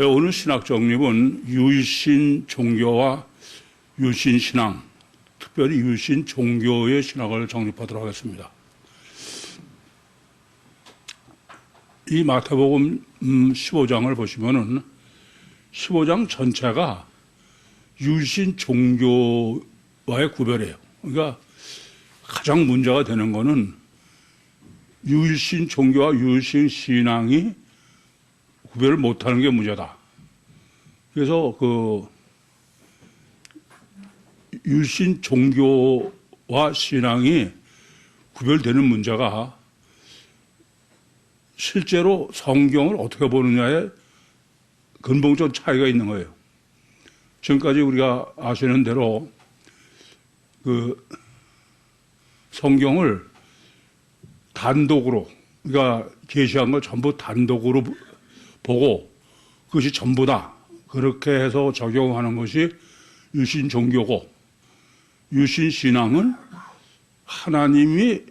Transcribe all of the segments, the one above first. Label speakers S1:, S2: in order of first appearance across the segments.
S1: 오늘 신학 정립은 유신 종교와 유신 신앙, 특별히 유신 종교의 신학을 정립하도록 하겠습니다. 이 마태복음 15장을 보시면은 15장 전체가 유신 종교와의 구별이에요. 그러니까 가장 문제가 되는 거는 유신 종교와 유신 신앙이 구별을 못하는 게 문제다. 그래서 유신 종교와 신앙이 구별되는 문제가 실제로 성경을 어떻게 보느냐에 근본적 차이가 있는 거예요. 지금까지 우리가 아시는 대로 성경을 단독으로, 그러니까 계시한 걸 전부 단독으로 보고 그것이 전부다, 그렇게 해서 적용하는 것이 유신 종교고, 유신 신앙은 하나님이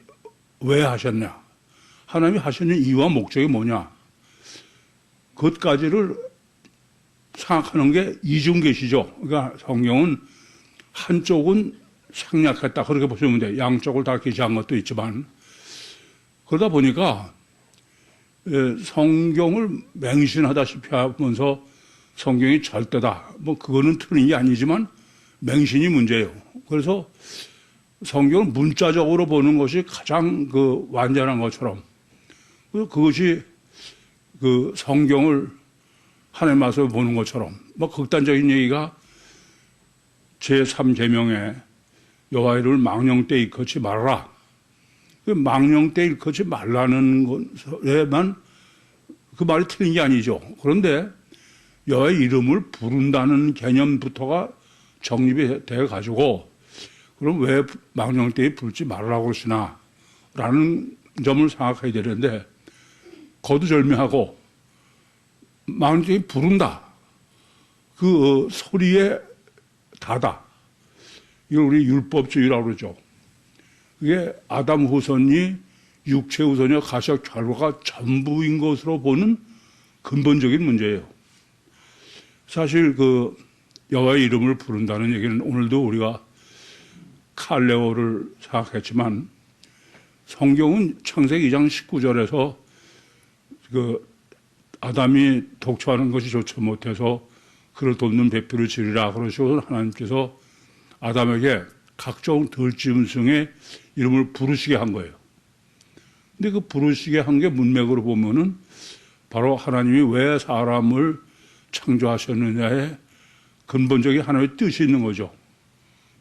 S1: 왜 하셨냐, 하나님이 하시는 이유와 목적이 뭐냐, 그것까지를 생각하는 게 이중계시죠. 그러니까 성경은 한쪽은 생략했다, 그렇게 보시면 돼요. 양쪽을 다 계시한 것도 있지만, 그러다 보니까 성경을 맹신하다시피 하면서 성경이 절대다, 그거는 틀린 게 아니지만 맹신이 문제예요. 그래서 성경을 문자적으로 보는 것이 가장 완전한 것처럼, 그것이 성경을 하나님 말씀을 보는 것처럼, 극단적인 얘기가 제3계명에 여호와 이름을 망령 때 일컫지 말아라, 망령 때 일컫지 말라는 것에만 그 말이 틀린 게 아니죠. 그런데 여호와의 이름을 부른다는 개념부터가 정립이 돼가지고, 그럼 왜 망령 때에 부르지 말라고 그러시나 라는 점을 생각해야 되는데, 거두절미하고 망령 때에 부른다, 그 소리에 다다, 이걸 우리 율법주의라고 그러죠. 그게 아담 후손이 육체 후손이와 가시적 결과가 전부인 것으로 보는 근본적인 문제예요. 사실 여호와의 이름을 부른다는 얘기는 오늘도 우리가 칼레오를 생각했지만, 성경은 창세기 2장 19절에서 아담이 독초하는 것이 좋지 못해서 그를 돕는 배필을 지으라 그러시고 하나님께서 아담에게 각종 들짐승의 이름을 부르시게 한 거예요. 근데 그 부르시게 한 게 문맥으로 보면은 바로 하나님이 왜 사람을 창조하셨느냐에 근본적인 하나님의 뜻이 있는 거죠.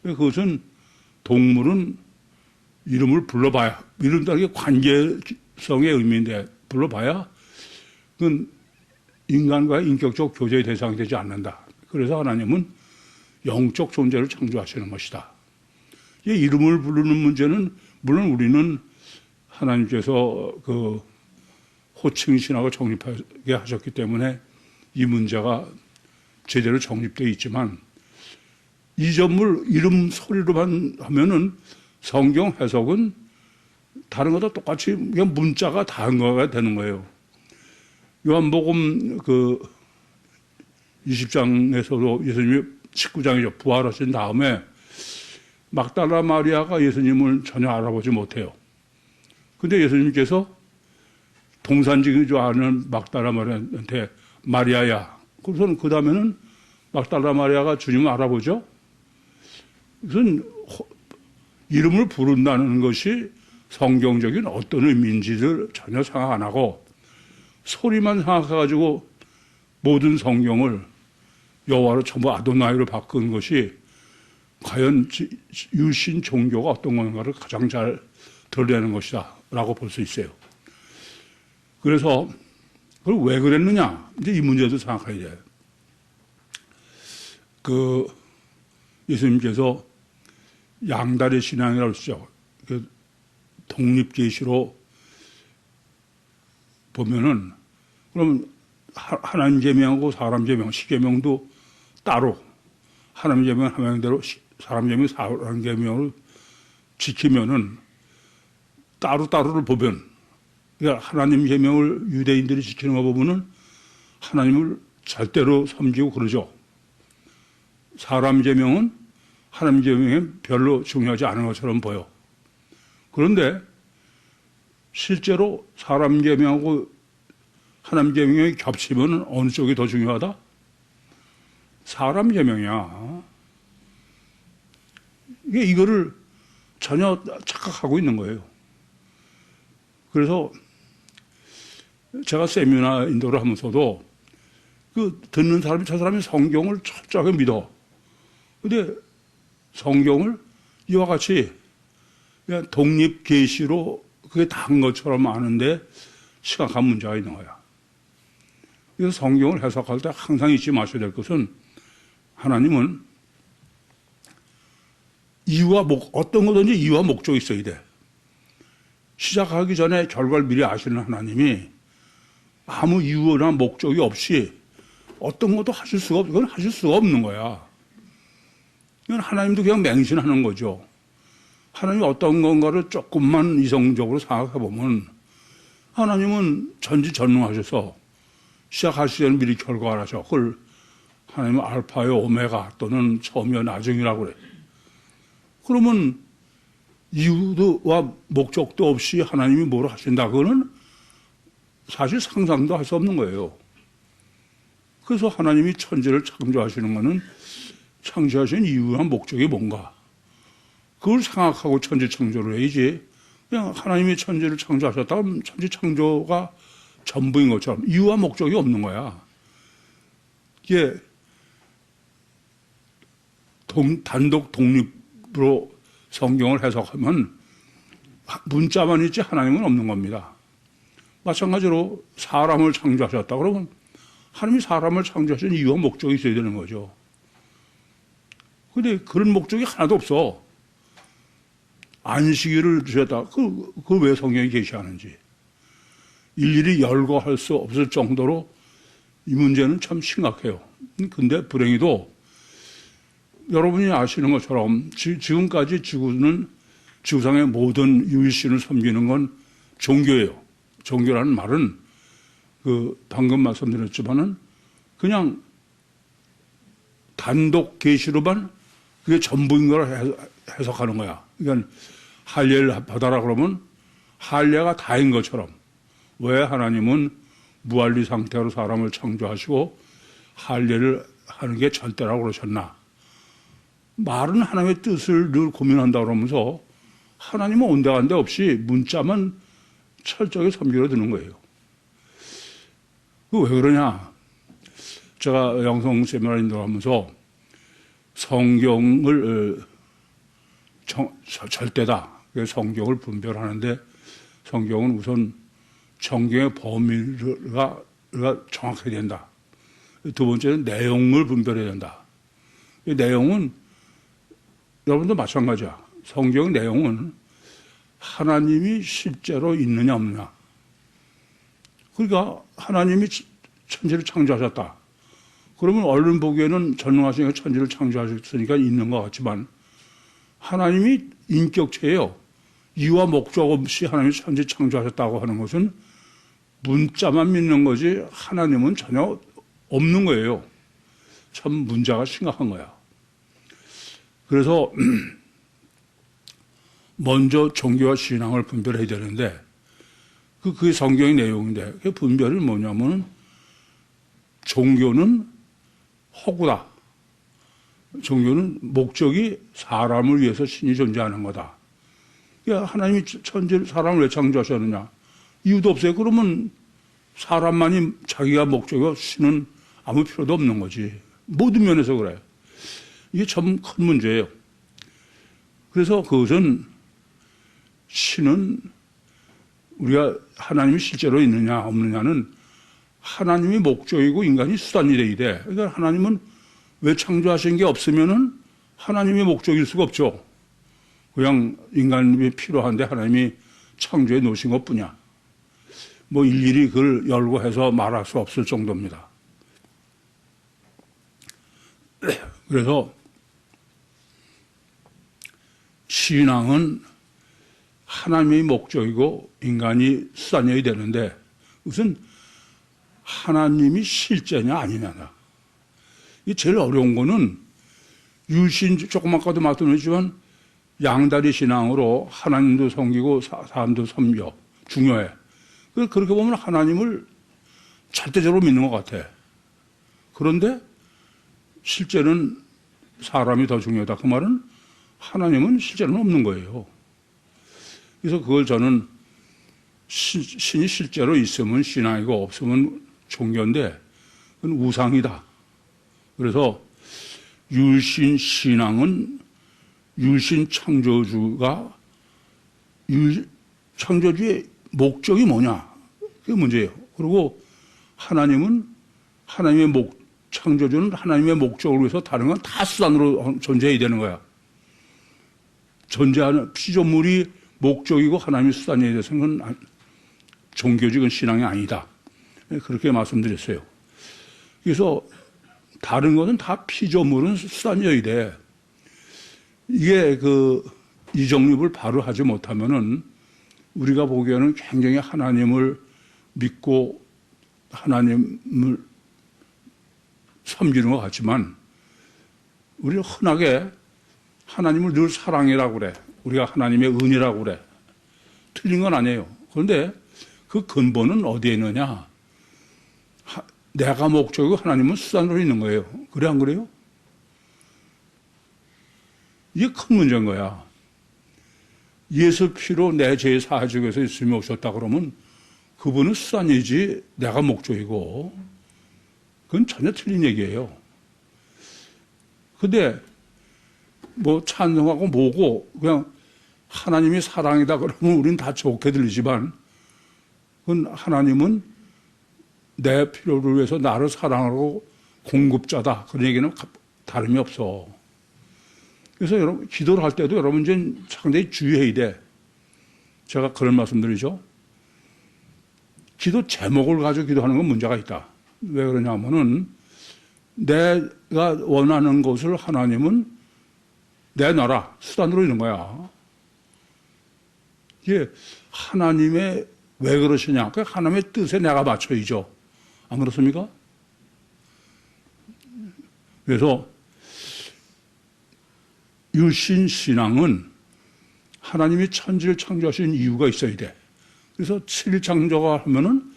S1: 그것은 동물은 이름을 불러봐야, 이름이라는 게 관계성의 의미인데 불러봐야 그건 인간과의 인격적 교제의 대상이 되지 않는다. 그래서 하나님은 영적 존재를 창조하시는 것이다. 이 이름을 부르는 문제는 물론 우리는 하나님께서 호칭 신학을 정립하게 하셨기 때문에 이 문제가 제대로 정립되어 있지만, 이점을 이름 소리로만 하면은 성경 해석은 다른 것과 똑같이 그냥 문자가 다른 거가 되는 거예요. 요한복음 20장에서도 예수님이 19장이죠. 부활하신 다음에 막달라 마리아가 예수님을 전혀 알아보지 못해요. 근데 예수님께서 동산직인 줄 아는 막달라 마리아한테 마리아야, 그래서 그 다음에는 막달라 마리아가 주님을 알아보죠. 그것은 이름을 부른다는 것이 성경적인 어떤 의미인지를 전혀 생각 안 하고 소리만 생각해가지고 모든 성경을 여호와로 전부 아도나이로 바꾼 것이 과연 유신 종교가 어떤 건가를 가장 잘 드러내는 것이다 라고 볼 수 있어요. 그래서 그걸 왜 그랬느냐, 이제 이 문제도 생각해야 돼요. 예수님께서 양다리 신앙이라고 했죠. 독립계시로 보면은, 그럼 하나님 계명하고 사람 계명, 십계명도 따로, 하나님 계명 하나님대로 사람 계명 사람 계명을 지키면은 따로따로를 보면, 그러니까 하나님 계명을 유대인들이 지키는 거 보면은 하나님을 절대로 섬기고 그러죠. 사람 제명은 하나님 제명에 별로 중요하지 않은 것처럼 보여. 그런데 실제로 사람 제명하고 하나님 제명이 겹치면 어느 쪽이 더 중요하다? 사람 제명이야. 이거를 전혀 착각하고 있는 거예요. 그래서 제가 세미나 인도를 하면서도 그 듣는 사람이 저 사람이 성경을 철저하게 믿어. 근데 성경을 이와 같이 그냥 독립 계시로 그게 다인 것처럼 아는데 심각한 문제가 있는 거야. 그래서 성경을 해석할 때 항상 잊지 마셔야 될 것은 하나님은 이유와 어떤 거든지 이유와 목적이 있어야 돼. 시작하기 전에 결과를 미리 아시는 하나님이 아무 이유나 목적이 없이 어떤 것도 하실 수가 그건 하실 수가 없는 거야. 이건 하나님도 그냥 맹신하는 거죠. 하나님이 어떤 건가를 조금만 이성적으로 생각해 보면 하나님은 전지전능하셔서 시작하시기 전에 미리 결과를 하셔. 그걸 하나님은 알파요 오메가 또는 처음이요 나중이라고 그래. 그러면 이유와 목적도 없이 하나님이 뭘 하신다. 그거는 사실 상상도 할 수 없는 거예요. 그래서 하나님이 천지를 창조하시는 것은 창조하신 이유와 목적이 뭔가. 그걸 생각하고 천지 창조를 해야지. 그냥 하나님이 천지를 창조하셨다 그러면 천지 창조가 전부인 것처럼 이유와 목적이 없는 거야. 이게 단독 독립으로 성경을 해석하면 문자만 있지 하나님은 없는 겁니다. 마찬가지로 사람을 창조하셨다 그러면 하나님이 사람을 창조하신 이유와 목적이 있어야 되는 거죠. 그런데 그런 목적이 하나도 없어. 안식일을 주셨다. 그걸 왜 성경에 계시하는지. 일일이 열거할 수 없을 정도로 이 문제는 참 심각해요. 근데 불행히도 여러분이 아시는 것처럼 지금까지 지구상의 모든 유일신을 섬기는 건 종교예요. 종교라는 말은 방금 말씀드렸지만은 그냥 단독 계시로만 그게 전부인 걸 해석하는 거야. 그러니까 할례를 받아라 그러면 할례가 다인 것처럼 왜 하나님은 무할리 상태로 사람을 창조하시고 할례를 하는 게 절대라고 그러셨나? 말은 하나님의 뜻을 늘 고민한다 그러면서 하나님은 온데간데 없이 문자만 철저하게 섬기러 드는 거예요. 왜 그러냐? 제가 영성 세미나 인도하면서 성경을 절대다. 성경을 분별하는데 성경은 우선 성경의 범위가 정확해야 된다. 두 번째는 내용을 분별해야 된다. 이 내용은 여러분도 마찬가지야. 성경 내용은 하나님이 실제로 있느냐 없느냐. 그러니까 하나님이 천지를 창조하셨다. 그러면 얼른 보기에는 전능하시니까 천지를 창조하셨으니까 있는 것 같지만 하나님이 인격체예요. 이유와 목적 없이 하나님이 천지 창조하셨다고 하는 것은 문자만 믿는 거지 하나님은 전혀 없는 거예요. 참 문제가 심각한 거야. 그래서 먼저 종교와 신앙을 분별해야 되는데 그게 성경의 내용인데 그 분별이 뭐냐면 종교는 허구다. 종교는 목적이 사람을 위해서 신이 존재하는 거다. 그러니까 하나님이 천지를 사람을 왜 창조하셨느냐? 이유도 없어요. 그러면 사람만이 자기가 목적이고 신은 아무 필요도 없는 거지. 모든 면에서 그래요. 이게 참 큰 문제예요. 그래서 그것은 신은 우리가 하나님이 실제로 있느냐 없느냐는 하나님이 목적이고 인간이 수단이 돼야 돼. 그러니까 하나님은 왜 창조하신 게 없으면은 하나님의 목적일 수가 없죠. 그냥 인간이 필요한데 하나님이 창조해 놓으신 것 뿐이야. 뭐 일일이 그걸 열고 해서 말할 수 없을 정도입니다. 그래서 신앙은 하나님의 목적이고 인간이 수단이어야 되는데 우선 하나님이 실제냐 아니냐다. 이 제일 어려운 거는 유신, 조금 아까도 말씀드렸지만 양다리 신앙으로 하나님도 섬기고 사람도 섬겨. 중요해. 그렇게 보면 하나님을 절대적으로 믿는 것 같아. 그런데 실제는 사람이 더 중요하다. 그 말은 하나님은 실제는 없는 거예요. 그래서 그걸 저는 신이 실제로 있으면 신앙이고 없으면 종교인데 그건 우상이다. 그래서 유신 신앙은 유신 창조주가 창조주의 목적이 뭐냐? 그게 문제예요. 그리고 하나님은 창조주는 하나님의 목적을 위해서 다른 건 다 수단으로 존재해야 되는 거야. 존재하는 피조물이 목적이고 하나님의 수단이 돼서는 종교적인 신앙이 아니다. 그렇게 말씀드렸어요. 그래서 다른 것은 다 피조물은 수단이어야 돼. 이게 이 정립을 바로 하지 못하면은 우리가 보기에는 굉장히 하나님을 믿고 하나님을 섬기는 것 같지만 우리는 흔하게 하나님을 늘 사랑이라고 그래. 우리가 하나님의 은이라고 그래. 틀린 건 아니에요. 그런데 그 근본은 어디에 있느냐? 내가 목적이고 하나님은 수단으로 있는 거예요. 그래 안 그래요? 이게 큰 문제인 거야. 예수 피로 내 죄 사하기 위해서 예수님이 오셨다 그러면 그분은 수단이지 내가 목적이고 그건 전혀 틀린 얘기예요. 근데 뭐 찬송하고 뭐고 그냥 하나님이 사랑이다 그러면 우리는 다 좋게 들리지만 그건 하나님은 내 필요를 위해서 나를 사랑하고 공급자다. 그런 얘기는 다름이 없어. 그래서 여러분 기도를 할 때도 여러분 이제 상당히 주의해야 돼. 제가 그런 말씀드리죠. 기도 제목을 가지고 기도하는 건 문제가 있다. 왜 그러냐면은 내가 원하는 것을 하나님은 내놔라. 수단으로 있는 거야. 이게 하나님의 왜 그러시냐. 그 하나님의 뜻에 내가 맞춰야죠. 안 그렇습니까? 그래서 유신 신앙은 하나님이 천지를 창조하신 이유가 있어야 돼. 그래서 7일 창조가 하면은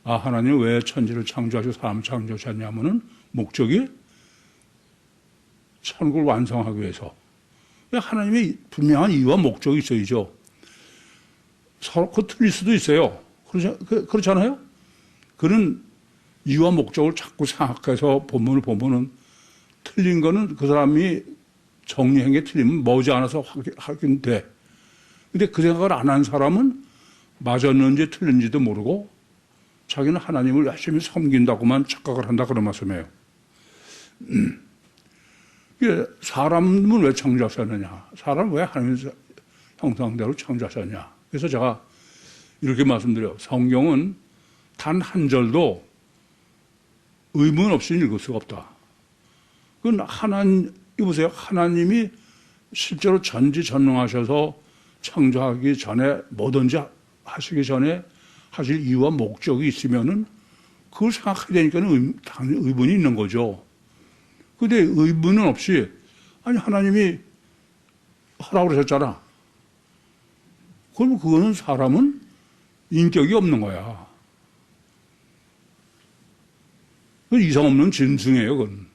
S1: 하나님이 왜 천지를 창조하시고 사람을 창조하셨냐면은 목적이 천국을 완성하기 위해서. 하나님의 분명한 이유와 목적이 있어야죠. 서로 틀릴 수도 있어요. 그렇잖아요? 그런 이유와 목적을 자꾸 생각해서 본문을 보면은 틀린 거는 그 사람이 정리한 게 틀리면 머지않아서 하긴 돼. 근데 그 생각을 안 한 사람은 맞았는지 틀린지도 모르고 자기는 하나님을 열심히 섬긴다고만 착각을 한다 그런 말씀이에요. 사람은 왜 창조하셨느냐? 사람은 왜 하나님의 형상대로 창조하셨냐? 그래서 제가 이렇게 말씀드려요. 성경은 단 한 절도 의문 없이 읽을 수가 없다. 그건 이보세요. 하나님이 실제로 전지전능하셔서 창조하기 전에 뭐든지 하시기 전에 하실 이유와 목적이 있으면은 그걸 생각하게 되니까는 당연히 의문이 있는 거죠. 근데 의문은 없이 하나님이 하라고 그러셨잖아. 그러면 그거는 사람은 인격이 없는 거야. 그건 이상 없는 짐승이에요, 그건.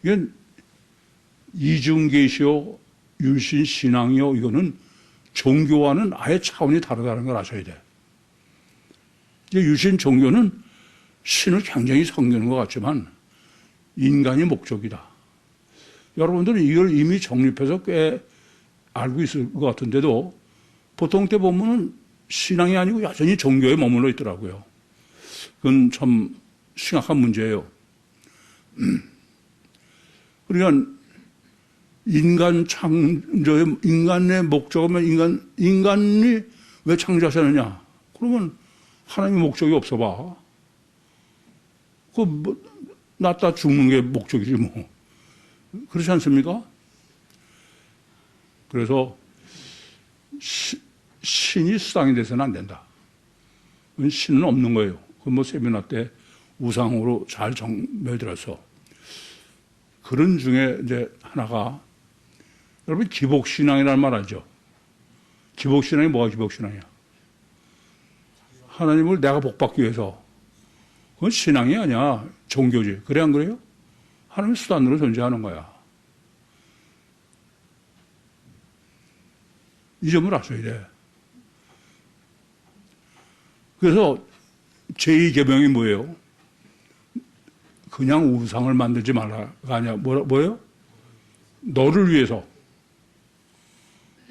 S1: 이건 이중계시요, 유신신앙이요, 이거는 종교와는 아예 차원이 다르다는 걸 아셔야 돼. 유신 종교는 신을 굉장히 섬기는 것 같지만 인간이 목적이다. 여러분들은 이걸 이미 정립해서 꽤 알고 있을 것 같은데도 보통 때 보면은 신앙이 아니고 여전히 종교에 머물러 있더라고요. 그건 참 심각한 문제예요. 그러니까 인간의 목적이면 인간이 왜 창조하셨느냐? 그러면 하나님의 목적이 없어 봐. 낫다 죽는 게 목적이지 뭐. 그렇지 않습니까? 그래서 신이 수단이 돼서는 안 된다. 신은 없는 거예요. 그 뭐 세미나 때 우상으로 잘 정매들어서. 그런 중에 이제 하나가, 여러분 기복신앙이라는 말 알죠? 기복신앙이 뭐가 기복신앙이야? 하나님을 내가 복받기 위해서. 그건 신앙이 아니야. 종교지. 그래 안 그래요? 하나님의 수단으로 존재하는 거야. 이 점을 아셔야 돼. 그래서 제2계명이 뭐예요? 그냥 우상을 만들지 말라가 아니야. 뭐예요? 너를 위해서.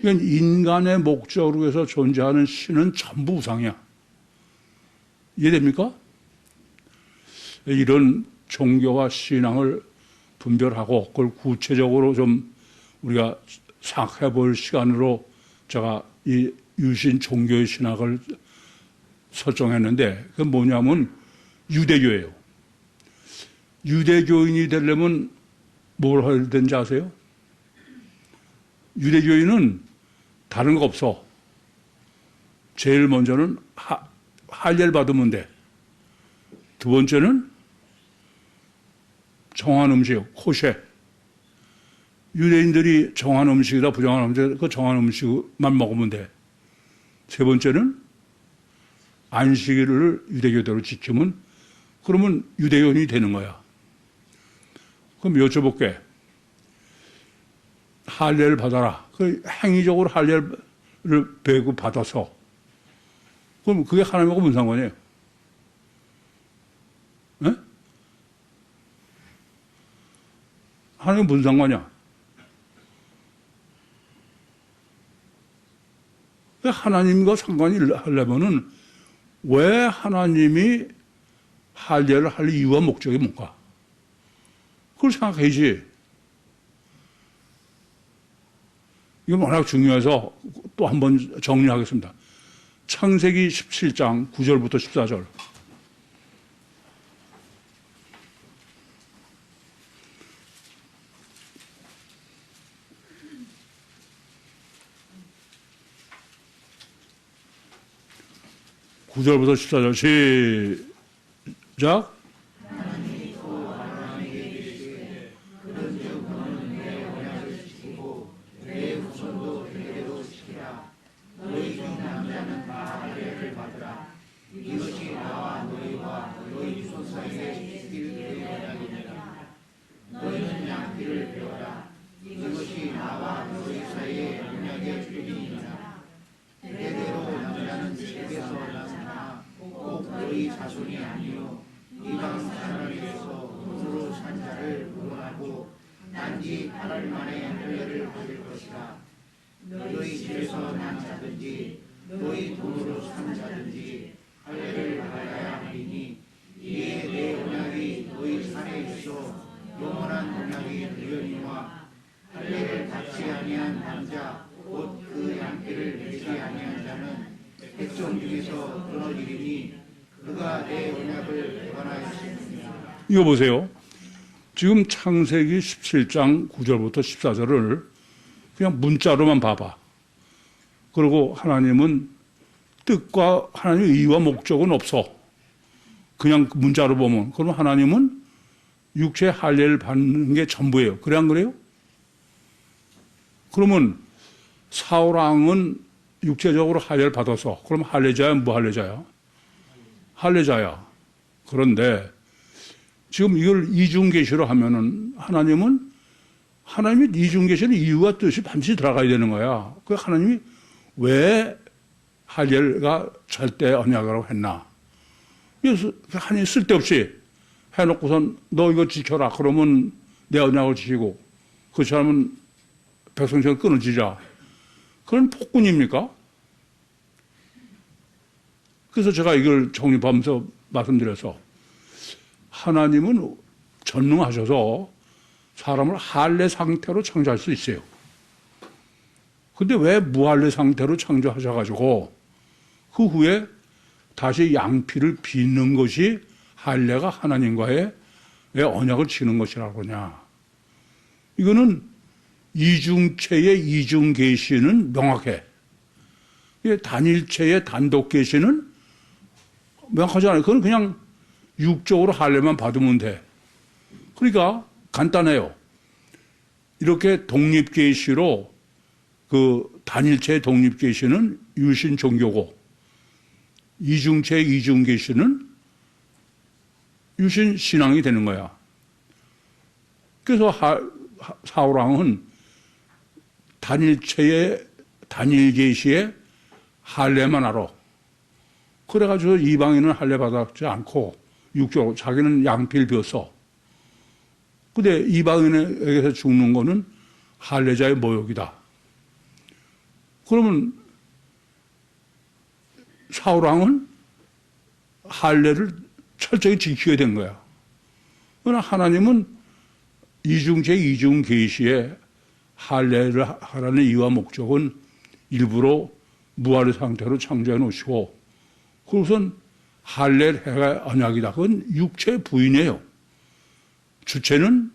S1: 그러니까 인간의 목적으로 해서 존재하는 신은 전부 우상이야. 이해됩니까? 이런 종교와 신앙을 분별하고 그걸 구체적으로 좀 우리가 생각해 볼 시간으로 제가 이 유신 종교의 신학을 설정했는데, 그게 뭐냐면 유대교예요. 유대교인이 되려면 뭘 해야 되는지 아세요? 유대교인은 다른 거 없어. 제일 먼저는 할례를 받으면 돼. 두 번째는 정한 음식, 코셰. 유대인들이 정한 음식이다 부정한 음식, 그 정한 음식만 먹으면 돼. 세 번째는 안식일을 유대교대로 지키면, 그러면 유대교인이 되는 거야. 그럼 여쭤볼게. 할례를 받아라. 그 행위적으로 할례를 배고 받아서. 그럼 그게 하나님하고 무슨 상관이에요? 네? 하나님 무슨 상관이야? 하나님과 상관이 하려면은 왜 하나님이 할례를 할 이유와 목적이 뭔가? 그걸 생각해야지. 이건 워낙 중요해서 또 한번 정리하겠습니다. 창세기 17장 9절부터 14절. (9절부터) 14절 시작. 이거 보세요. 지금 창세기 17장 9절부터 14절을 그냥 문자로만 봐봐. 그리고 하나님은 뜻과 하나님의 의와 목적은 없어. 그냥 문자로 보면. 그럼 하나님은 육체 할례를 받는 게 전부예요. 그래 안 그래요? 그러면 사울왕은 육체적으로 할례를 받아서, 그럼 할례자야 무할례자야? 할례자야. 그런데 지금 이걸 이중계시로 하면은 하나님이 이중계시는 이유와 뜻이 반드시 들어가야 되는 거야. 그 하나님이 왜 할례가 절대 언약이라고 했나? 그래서 하나님이 쓸데없이 해놓고선 너 이거 지켜라. 그러면 내 언약을 지키고 그렇지 않으면 백성처럼 끊어지자. 그런 폭군입니까? 그래서 제가 이걸 정립하면서 말씀드려서 하나님은 전능하셔서 사람을 할례 상태로 창조할 수 있어요. 근데 왜 무할례 상태로 창조하셔가지고 그 후에 다시 양피를 빚는 것이 할례가 하나님과의 언약을 지는 것이라고 하냐. 이거는 이중체의 이중계시는 명확해. 단일체의 단독계시는 명확하지 않아요. 그건 그냥 육적으로 할례만 받으면 돼. 그러니까 간단해요. 이렇게 독립계시로 그 단일체 독립계시는 유신 종교고 이중체 이중계시는 유신 신앙이 되는 거야. 그래서 사울왕은 단일체의 단일계시에 할례만 알아. 그래가지고 이방인은 할례 받지 않고 육적으로 자기는 양피를 비웠어. 근데 이방인에게서 죽는 거는 할례자의 모욕이다. 그러면 사울왕은 할례를 철저히 지키게 된 거야. 그러나 하나님은 이중체 이중 계시에 할례를 하라는 이유와 목적은 일부러 무할의 상태로 창조해 놓으시고 그것은 할례를 해가 언약이다. 그건 육체 부인이에요. 주체는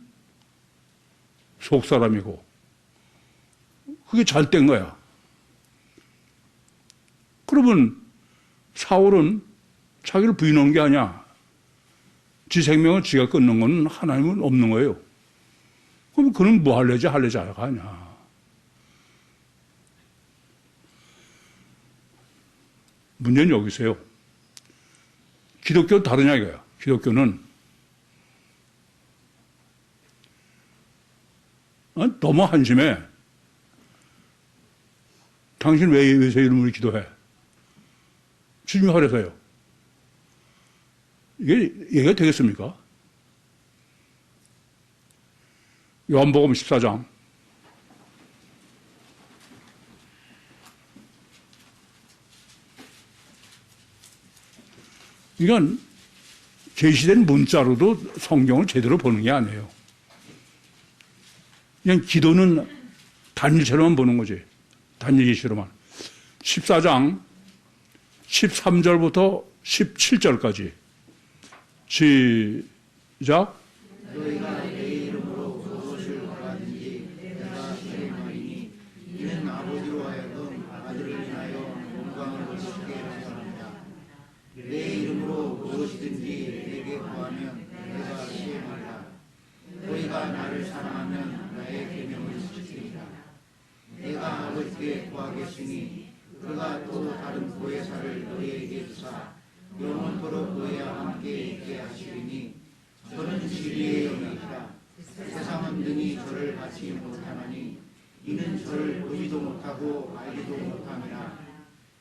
S1: 속사람이고 그게 잘 된 거야. 그러면 사울은 자기를 부인한 게 아니야. 지 생명을 지가 끊는 건 하나님은 없는 거예요. 그럼 그는 뭐 할래지 할래자가 아니야. 문제는 여기 있어요. 기독교는 다르냐 이거야. 기독교는 너무 한심해. 당신 왜 예수 이름으로 기도해? 주님이 하래서요. 이게 얘기가 되겠습니까? 요한복음 14장. 이건 계시된 문자로도 성경을 제대로 보는 게 아니에요. 그냥 기도는 단일체로만 보는 거지. 단일 계시로만. 14장 13절부터 17절까지. 시작.
S2: 너희가 내 이름으로 무엇을 구하든지 내가 수행하리니 이는 아버지로 하여금 아들을 인하여 영광을 얻게 하셨습니다. 내 이름으로 무엇이든지 내게 구하면 내가 수행하리라. 너희가 나를 사랑하면 나의 계명을 지키리라. 내가 아버지께 구하겠으니 그가 또 다른 보혜사를 너희에게 주사 영원토록 너희와 함께 있게 하시리니 저는 진리의 영이라. 세상은 능히 저를 받지 못하나니 이는 저를 보지도 못하고 알지도 못함이라.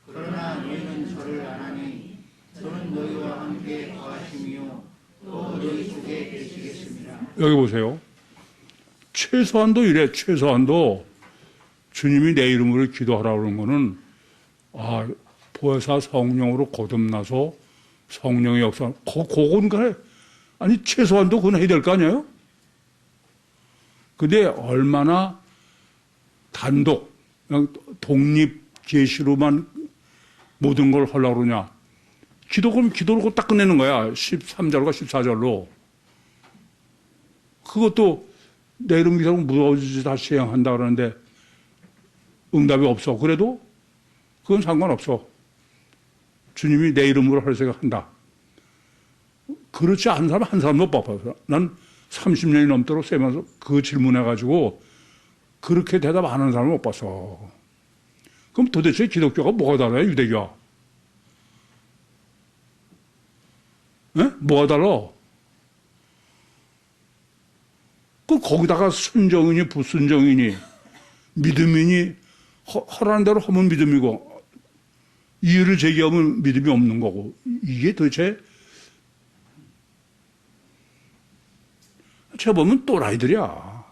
S2: 그러나 너희는 저를 아나니 저는 너희와 함께 거하시며 또 너희 속에 계시겠습니다.
S1: 여기 보세요. 최소한도 이래. 최소한도 주님이 내 이름으로 기도하라고 그러는 거는 보혜사 성령으로 거듭나서 성령의 역사, 그건 그래. 아니, 최소한도 그건 해야 될 거 아니에요? 근데 얼마나 단독, 그냥 독립 계시로만 모든 걸 하려고 그러냐. 그럼 기도로 딱 끝내는 거야. 13절과 14절로. 그것도 내 이름 기사로 무엇이지 다 시행한다 그러는데 응답이 없어. 그래도 그건 상관없어. 주님이 내 이름으로 할 생각한다. 그렇지 않은 사람 한 사람도 못 봐서 난 30년이 넘도록 세면서 그 질문해가지고 그렇게 대답 안 하는 사람을 못 봤어. 그럼 도대체 기독교가 뭐가 달라요, 유대교와? 뭐가 달라? 거기다가 순종이니 불순종이니 믿음이니 허라는 대로 하면 믿음이고 이유를 제기하면 믿음이 없는 거고 이게 도대체 제가 보면 또라이들이야.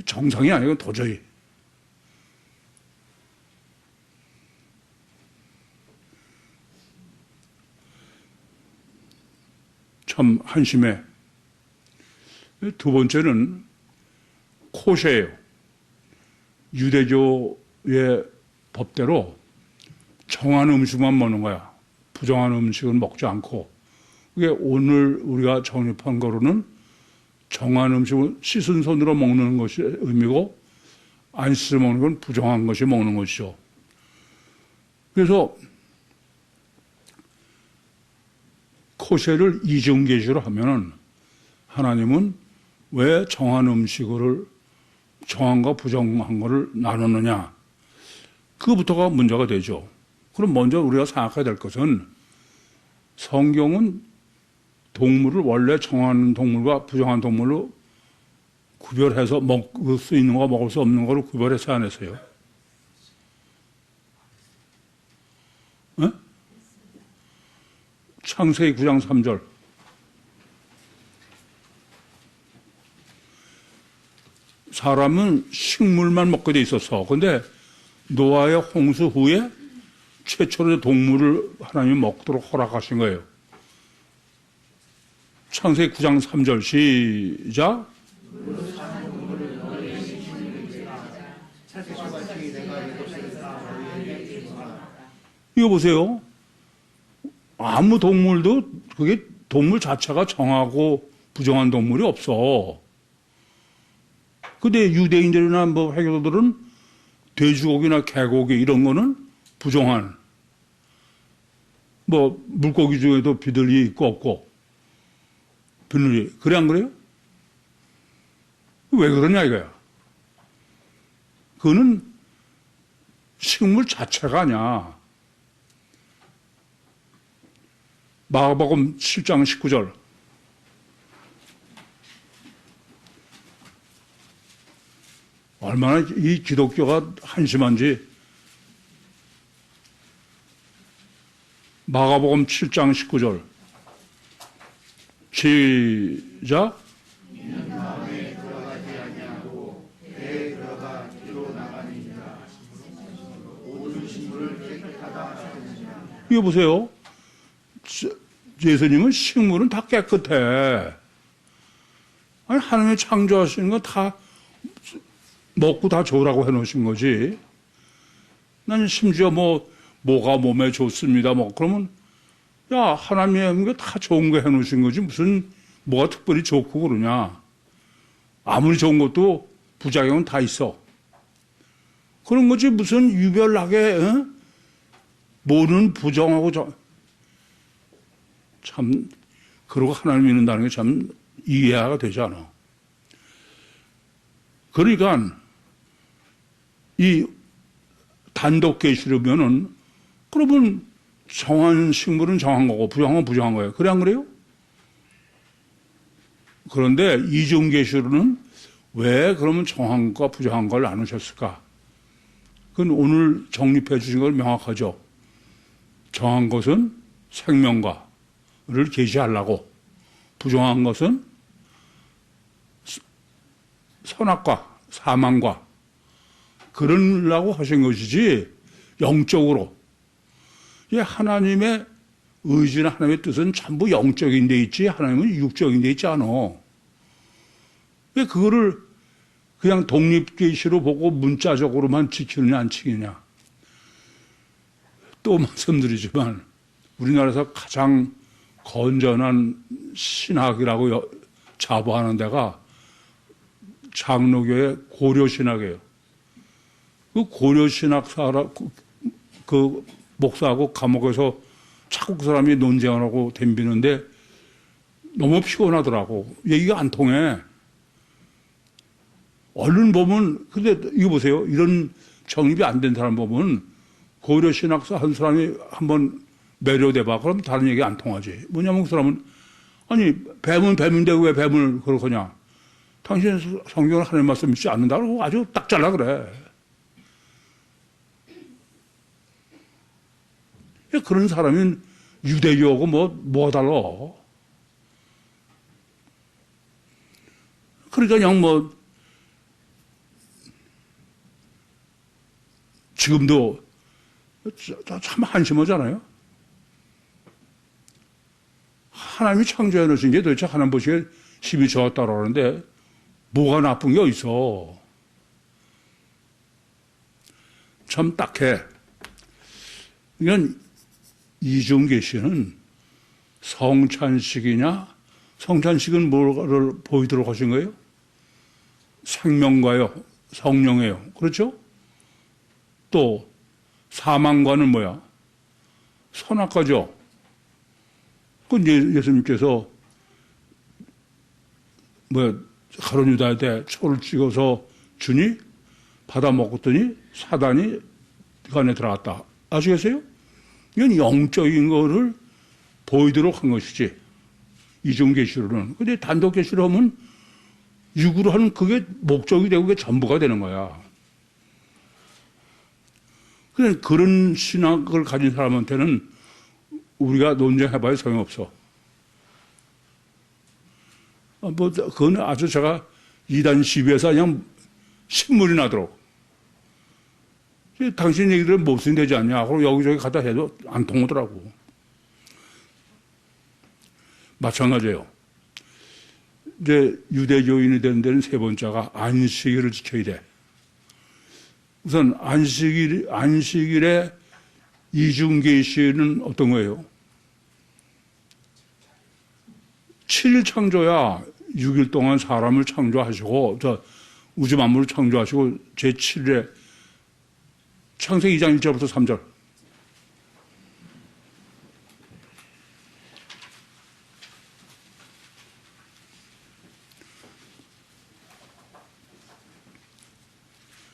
S1: 정상이 아니고 도저히. 참 한심해. 두 번째는 코셰예요. 유대교의 법대로 정한 음식만 먹는 거야. 부정한 음식은 먹지 않고. 그게 오늘 우리가 정립한 거로는 정한 음식은 씻은 손으로 먹는 것이 의미고 안 씻어 먹는 건 부정한 것이 먹는 것이죠. 그래서 코세를 이중계시로 하면은 하나님은 왜 정한 음식을 정한과 부정한 것을 나누느냐? 그거부터가 문제가 되죠. 그럼 먼저 우리가 생각해야 될 것은 성경은 동물을 원래 정한 동물과 부정한 동물로 구별해서 먹을 수 있는 거와 먹을 수 없는 거를 구별해서 안 했어요. 네? 창세기 9장 3절. 사람은 식물만 먹게 돼 있었어. 근데 노아의 홍수 후에 최초로 동물을 하나님이 먹도록 허락하신 거예요. 창세기 9장 3절 시작. 이거 보세요. 아무 동물도 그게 동물 자체가 정하고 부정한 동물이 없어. 근데 유대인들이나 뭐 회교도들은 돼지고기나 개고기 이런 거는 부정한, 뭐 물고기 중에도 비둘기 있고 없고, 비둘기. 그래 안 그래요? 왜 그러냐 이거야. 그거는 식물 자체가 아니야. 마가복음 7장 19절. 얼마나 이 기독교가 한심한지. 마가복음 7장 19절. 시작. 이거 보세요. 예수님은 식물은 다 깨끗해. 아니, 하나님이 창조하시는 건 다 먹고 다 좋으라고 해놓으신 거지. 난 심지어 뭐가 몸에 좋습니다. 그러면, 야, 하나님이 하는 게 다 좋은 거 해놓으신 거지. 무슨, 뭐가 특별히 좋고 그러냐. 아무리 좋은 것도 부작용은 다 있어. 그런 거지. 무슨 유별나게, 뭐는 부정하고 참, 그러고 하나님 믿는다는 게 참 이해가 되지 않아. 그러니까, 이 단독 계시려면은, 그러면 정한 식물은 정한 거고, 부정한 건 부정한 거예요. 그래, 안 그래요? 그런데 이중 계시로는 왜 그러면 정한 것과 부정한 걸 나누셨을까? 그건 오늘 정립해 주신 걸 명확하죠. 정한 것은 생명과를 계시하려고, 부정한 것은 선악과 사망과 그러려고 하신 것이지, 영적으로. 하나님의 의지나 하나님의 뜻은 전부 영적인 데 있지, 하나님은 육적인 데 있지 않아. 왜 그거를 그냥 독립계시로 보고 문자적으로만 지키느냐, 안 지키느냐. 또 말씀드리지만, 우리나라에서 가장 건전한 신학이라고 자부하는 데가 장로교의 고려신학이에요. 그 고려신학사라, 그 목사하고 감옥에서 자꾸 그 사람이 논쟁을 하고 덤비는데 너무 피곤하더라고. 얘기가 안 통해. 얼른 보면, 근데 이거 보세요. 이런 정립이 안 된 사람 보면 고려신학사 한 사람이 한번 매료돼봐. 그럼 다른 얘기 안 통하지. 뭐냐면 그 사람은, 아니, 뱀은 뱀인데 왜 뱀을 그러냐. 당신 성경을 하나님 말씀 믿지 않는다. 그러고 아주 딱 잘라 그래. 그런 사람은 유대교하고 뭐가 달라. 그러니까 그냥 지금도 참 한심하잖아요. 하나님이 창조해 놓으신 게 도대체 하나님 보시기에 힘이 좋았다고 하는데 뭐가 나쁜 게 어딨어. 참 딱해. 이건 이중계시는 성찬식이냐? 성찬식은 뭐를 보이도록 하신 거예요? 생명과요, 성령이에요. 그렇죠? 또 사망과는 뭐야? 선악과죠. 근데 예수님께서 가룟 유다한테 초를 찍어서 주니 받아 먹었더니 사단이 그 안에 들어갔다. 아시겠어요? 이건 영적인 거를 보이도록 한 것이지. 이중계시로는. 근데 단독계시로 하면 육으로 하는 그게 목적이 되고 그게 전부가 되는 거야. 그런 신학을 가진 사람한테는 우리가 논쟁해봐야 소용없어. 그건 아주 제가 이단 시비에서 그냥 신물이 나도록. 당신 얘기들은 몹쓸이 되지 않냐. 그리고 여기저기 갖다 해도 안 통하더라고. 마찬가지예요. 이제 유대교인이 되는 데는 세 번째가 안식일을 지켜야 돼. 우선 안식일의 이중계시는 어떤 거예요? 7일 창조야 6일 동안 사람을 창조하시고 우주 만물을 창조하시고 제7일에 창세기 2장 1절부터 3절.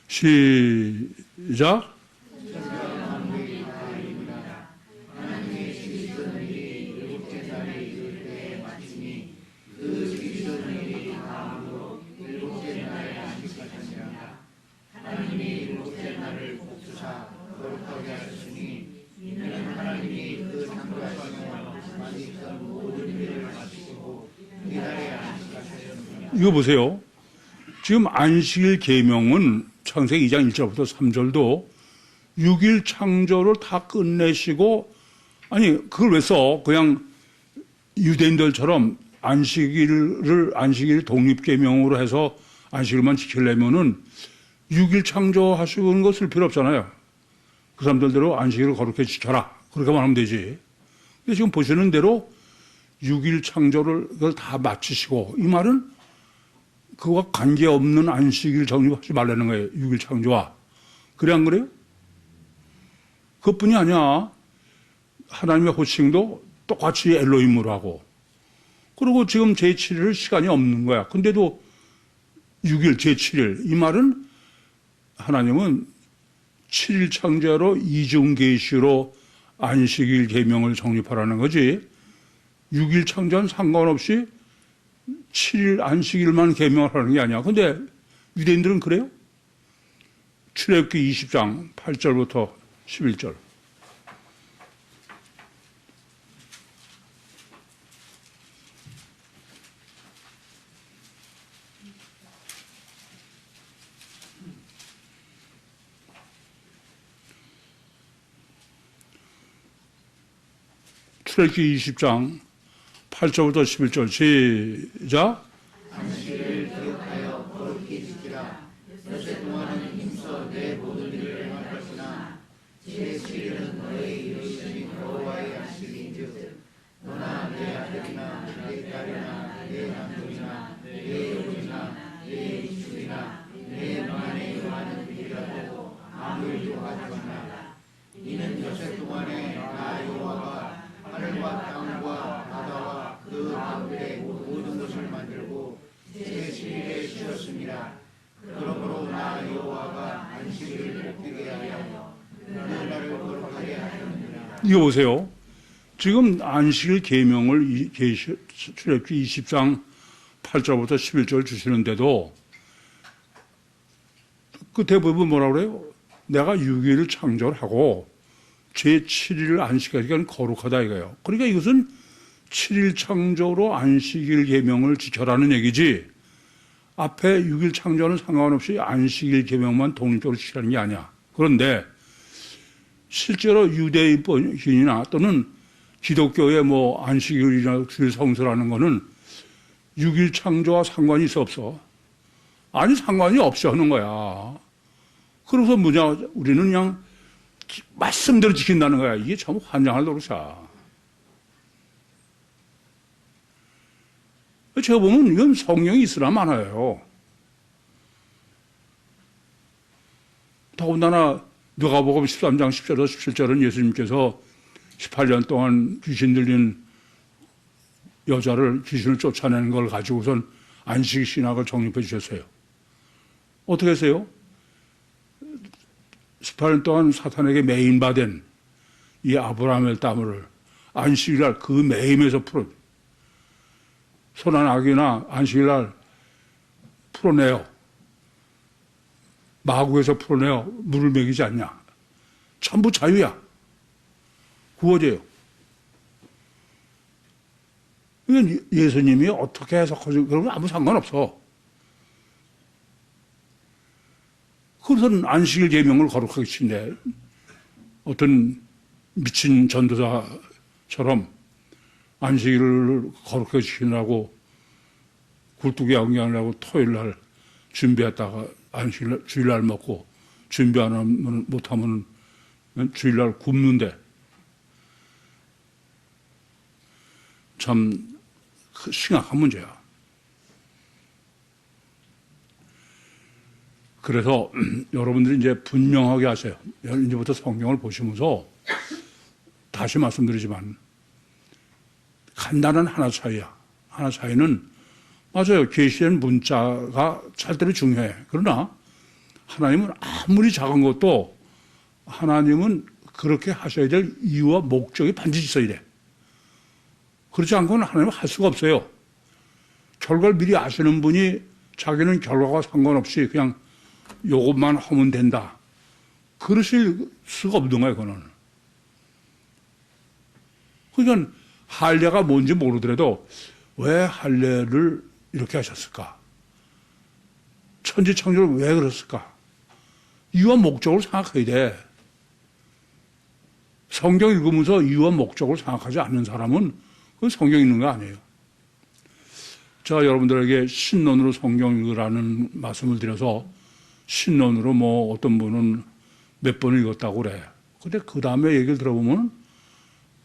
S1: 시작. 이거 보세요. 지금 안식일 계명은 창세기 2장 1절부터 3절도 6일 창조를 다 끝내시고, 아니 그걸 왜 써? 그냥 유대인들처럼 안식일 독립계명으로 해서 안식일만 지키려면은 6일 창조하시는 거 쓸 필요 없잖아요. 그 사람들대로 안식일을 거룩히 지켜라. 그렇게만 하면 되지. 근데 지금 보시는 대로 6일 창조를 그걸 다 마치시고, 이 말은 그와 관계없는 안식일 정립하지 말라는 거예요. 6일 창조와. 그래 안 그래요? 그것뿐이 아니야. 하나님의 호칭도 똑같이 엘로힘으로 하고, 그리고 지금 제7일 시간이 없는 거야. 근데도 6일, 제7일. 이 말은 하나님은 7일 창조로 이중계시로 안식일 계명을 정립하라는 거지. 6일 창조는 상관없이 7일 안식일만 계명하라는 게 아니야. 근데 유대인들은 그래요? 출애굽기 20장 8절부터 11절. 출애굽기 20장 8절부터 11절 시작.
S2: 안식일을 기억하여 거룩히 지키라. 엿새 동안은 힘써 내 모든 일을 행할 것이나 제7일은 너의 이루신 여호와의 안식일인즉 너나 내 아들이나 내 딸이나 내 남종이나 내 여종이나 내 이축이나 내 만에 많은 일이라도 아무 일도 하지 말라. 이는 엿새 동안에 나 여호와가 하늘과 땅과 바다와 그 가운데 모든 것을 만들고 제7일에 쉬었습니다. 그러므로 나 여호와가 안식일을 복되게 하여 그 날을 거룩하게 하였느니라.
S1: 이거 보세요. 지금 안식일 계명을 출애굽기 20장 8절부터 11절 주시는데도 끝에 보면 뭐라고 그래요? 내가 6일을 창조를 하고 제7일을 안식하기가 거룩하다 이거예요. 그러니까 이것은 7일 창조로 안식일 계명을 지켜라는 얘기지, 앞에 6일 창조는 상관없이 안식일 계명만 독립적으로 지키라는 게 아니야. 그런데 실제로 유대인이나 또는 기독교의 안식일이나 주일 성수라는 거는 6일 창조와 상관이 있어 없어? 아니, 상관이 없이 하는 거야. 그래서 우리는 그냥 말씀대로 지킨다는 거야. 이게 참 환장할 노릇이야. 제가 보면 이건 성령이 있으나 많아요. 더군다나 누가복음 13장 10절에서 17절은 예수님께서 18년 동안 귀신 들린 여자를 귀신을 쫓아내는 걸 가지고선 안식 신학을 정립해 주셨어요. 어떻게 했어요? 18년 동안 사탄에게 매인받은 이 아브라함의 땀을 안식일날 그 매임에서 풀어, 손한 아기나 안식일날 풀어내요. 마구에서 풀어내요. 물을 먹이지 않냐. 전부 자유야. 구워져요. 이건 예수님이 어떻게 해석하지, 그런 건 아무 상관없어. 그것은 안식일 계명을 거룩하게 친대. 어떤 미친 전도사처럼 안식일을 거룩하게 지키느라고 굴뚝에 연기하려고 토요일날 준비했다가 안식일, 주일날 먹고 준비 안 하면, 못하면 주일날 굶는데 참 심각한 문제야. 그래서 여러분들이 이제 분명하게 하세요. 이제부터 성경을 보시면서 다시 말씀드리지만 간단한 하나 차이야. 하나 차이는 맞아요. 계시된 문자가 절대로 중요해. 그러나 하나님은 아무리 작은 것도 하나님은 그렇게 하셔야 될 이유와 목적이 반드시 있어야 돼. 그렇지 않고는 하나님은 할 수가 없어요. 결과를 미리 아시는 분이 자기는 결과와 상관없이 그냥 요것만 하면 된다. 그러실 수가 없는 거예요, 그거는. 그러니까 할례가 뭔지 모르더라도 왜 할례를 이렇게 하셨을까? 천지창조를 왜 그랬을까? 이유와 목적을 생각해야 돼. 성경 읽으면서 이유와 목적을 생각하지 않는 사람은 그건 성경 읽는 거 아니에요. 제가 여러분들에게 신론으로 성경 읽으라는 말씀을 드려서 신론으로 뭐 어떤 분은 몇 번을 읽었다고 그래. 근데 그 다음에 얘기를 들어보면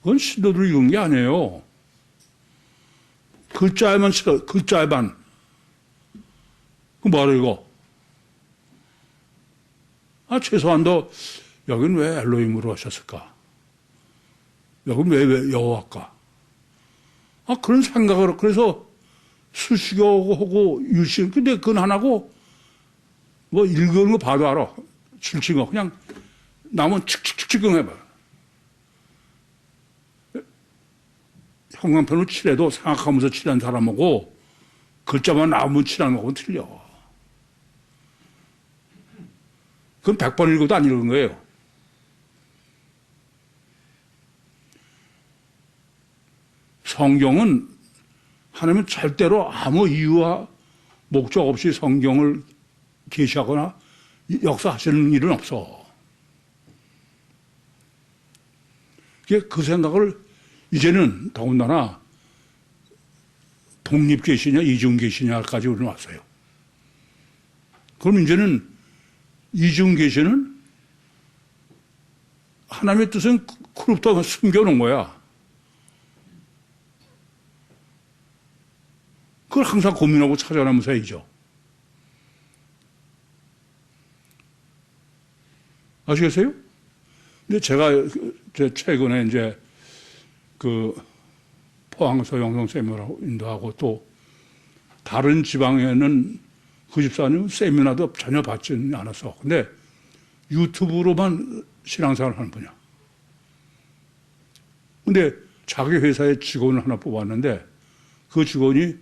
S1: 그건 신론으로 읽은 게 아니에요. 글자에만 쳐, 글자에만. 그 뭐를 읽어? 최소한도 여긴 왜 엘로힘으로 하셨을까? 여긴 왜 여호와일까? 그런 생각을, 그래서 수식어하고 유식, 근데 그건 하나고, 뭐 읽은 거 봐도 알아. 칠친 거. 그냥 나면 칙칙칙칙 해봐. 형광펜으로 칠해도 생각하면서 칠한 사람하고 글자만 나오면 칠하는 거하고는 틀려. 그건 100번 읽어도 안 읽은 거예요. 성경은 하나님은 절대로 아무 이유와 목적 없이 성경을 계시하거나 역사하시는 일은 없어. 그 생각을 이제는 더군다나 독립계시냐 이중계시냐까지 우리는 왔어요. 그럼 이제는 이중계시는 하나님의 뜻은 그룹도 숨겨놓은 거야. 그걸 항상 고민하고 찾아내면서 해야죠. 아시겠어요? 근데 제가 최근에 이제 그 포항서 영성 세미나로 인도하고 또 다른 지방에는 그 집사님은 세미나도 전혀 받지는 않았어. 근데 유튜브로만 신앙생활을 하는 분이야. 근데 자기 회사에 직원을 하나 뽑았는데 그 직원이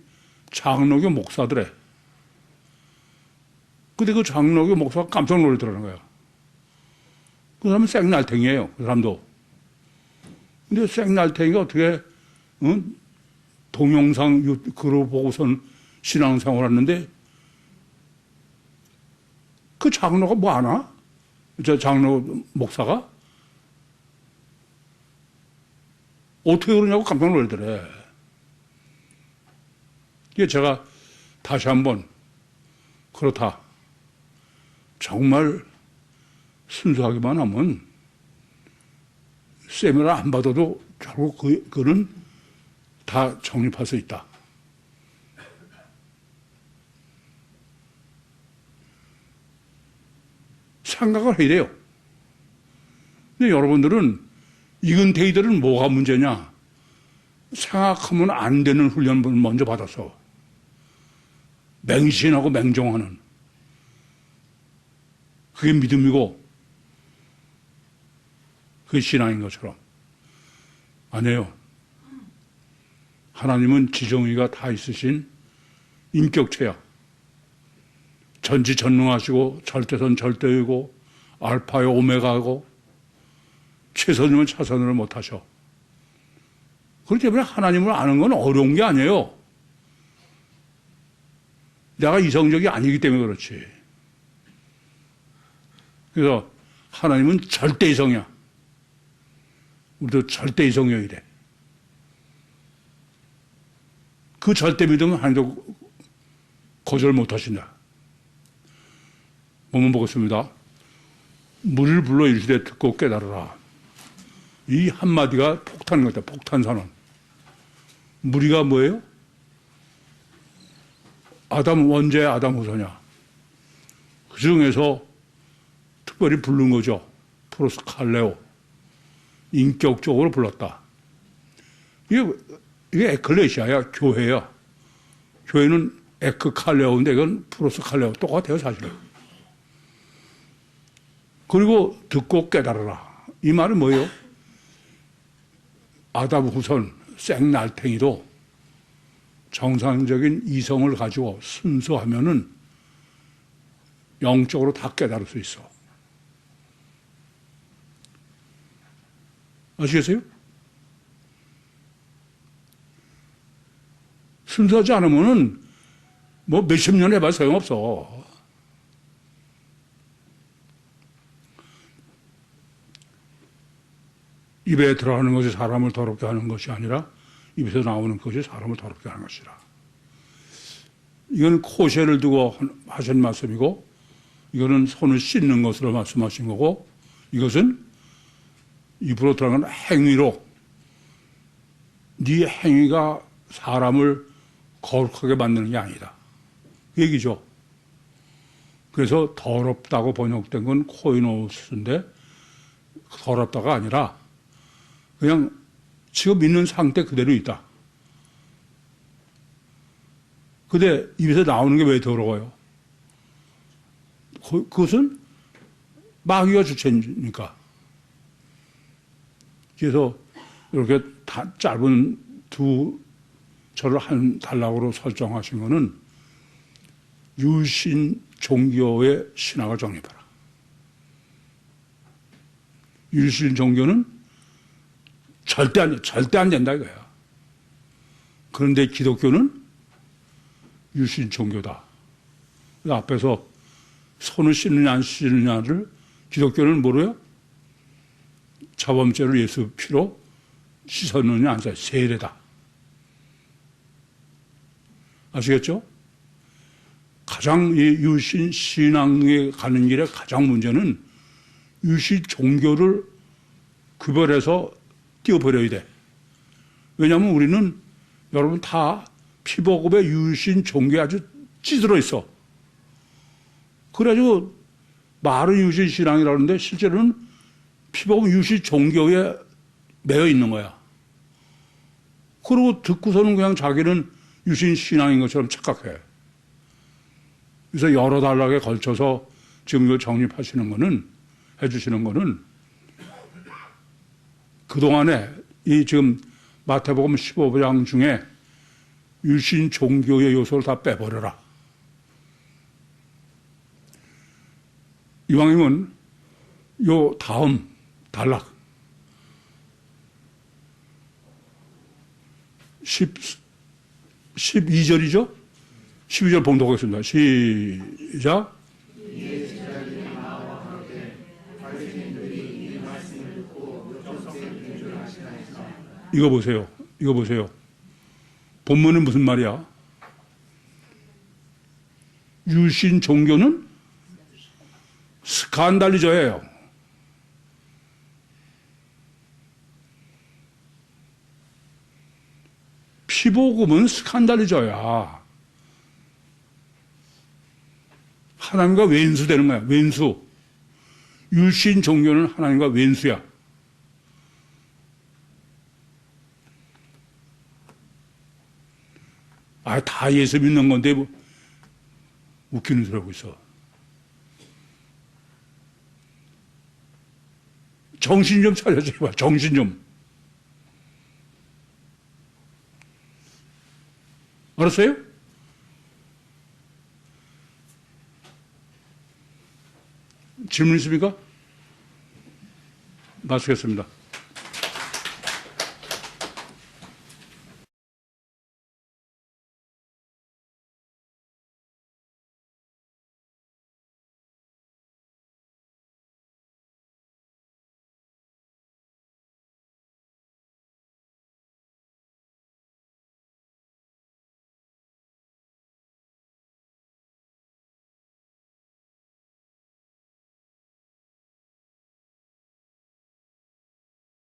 S1: 장로교 목사더래. 근데 그 장로교 목사가 깜짝 놀라더라는 거야. 그 사람은 생날탱이에요. 그 사람도. 근데 생날탱이가 어떻게 동영상 글을 보고선 신앙생활을 했는데 그 장로가 뭐 아나? 저 장로 목사가? 어떻게 그러냐고 깜짝 놀더래. 이게 제가 다시 한번 그렇다. 정말 순수하기만 하면 세미나 안 받아도 결국 그는 다 정립할 수 있다. 생각을 해야 돼요. 근데 여러분들은 이근태이들은 뭐가 문제냐? 생각하면 안 되는 훈련을 먼저 받아서 맹신하고 맹종하는 그게 믿음이고 그게 신앙인 것처럼 아니에요. 하나님은 지정의가 다 있으신 인격체야. 전지전능하시고 절대선 절대이고 알파요 오메가고 최선이면 차선을 못하셔. 그렇기 때문에 하나님을 아는 건 어려운 게 아니에요. 내가 이성적이 아니기 때문에 그렇지. 그래서 하나님은 절대 이성이야. 우리도 절대 이성이어야 돼. 그 절대 믿음은 하나님도 거절 못 하신다. 본문 보겠습니다. 물을 불러 이르시되 듣고 깨달으라. 이 한마디가 폭탄인 것 같아요. 폭탄선언. 무리가 뭐예요? 아담 원죄 아담 후손이야. 그 중에서 특별히 부른 거죠. 프로스칼레오. 인격적으로 불렀다. 이게 에클레시아야. 교회야. 교회는 에크칼레오인데 이건 프로스칼레오. 똑같아요 사실은. 그리고 듣고 깨달으라. 이 말은 뭐예요? 아담 후손 생날탱이도 정상적인 이성을 가지고 순수하면은 영적으로 다 깨달을 수 있어. 아시겠어요? 순수하지 않으면은 뭐 몇십 년 해봐야 소용없어. 입에 들어가는 것이 사람을 더럽게 하는 것이 아니라 입에서 나오는 것이 사람을 더럽게 하는 것이라. 이건 코셰를 두고 하신 말씀이고 이거는 손을 씻는 것으로 말씀하신 거고 이것은 입으로 들어가는 행위로 네 행위가 사람을 거룩하게 만드는 게 아니다. 그 얘기죠. 그래서 더럽다고 번역된 건 코이노스인데 더럽다가 아니라 그냥 지금 있는 상태 그대로 있다. 근데 입에서 나오는 게 왜 더러워요? 그것은 마귀가 주체니까. 그래서 이렇게 짧은 두 절을 한 단락으로 설정하신 거는 유신 종교의 신학을 정립하라. 유신 종교는 절대 안 된다 이거야. 그런데 기독교는 유신 종교다. 앞에서 손을 씻느냐 안 씻느냐를 기독교는 뭐래요? 자범죄를 예수 피로 씻었느냐 안 씻었느냐 세례다. 아시겠죠? 가장 이 유신 신앙에 가는 길에 가장 문제는 유신 종교를 구별해서 띄워버려야 돼. 왜냐하면 우리는 여러분 다 피보급의 유신 종교에 아주 찌들어 있어. 그래가지고 말은 유신 신앙이라는데 실제로는 피보급 유신 종교에 매여 있는 거야. 그리고 듣고서는 그냥 자기는 유신 신앙인 것처럼 착각해. 그래서 여러 단락에 걸쳐서 지금 이걸 정립하시는 거는, 해주시는 거는 그동안에 이 지금 마태복음 15장 중에 유신 종교의 요소를 다 빼버려라. 이왕이면 요 다음 단락 12절이죠? 12절 봉독하겠습니다. 시작. 이거 보세요. 이거 보세요. 본문은 무슨 말이야? 유신 종교는 스칸달리저예요. 피복음은 스칸달리저야. 하나님과 왼수되는 거야. 왼수. 유신 종교는 하나님과 왼수야. 아, 다 예수 믿는 건데 뭐 웃기는 소리 하고 있어. 정신 좀 차려줘 봐. 정신 좀. 알았어요? 질문 있습니까? 마치겠습니다.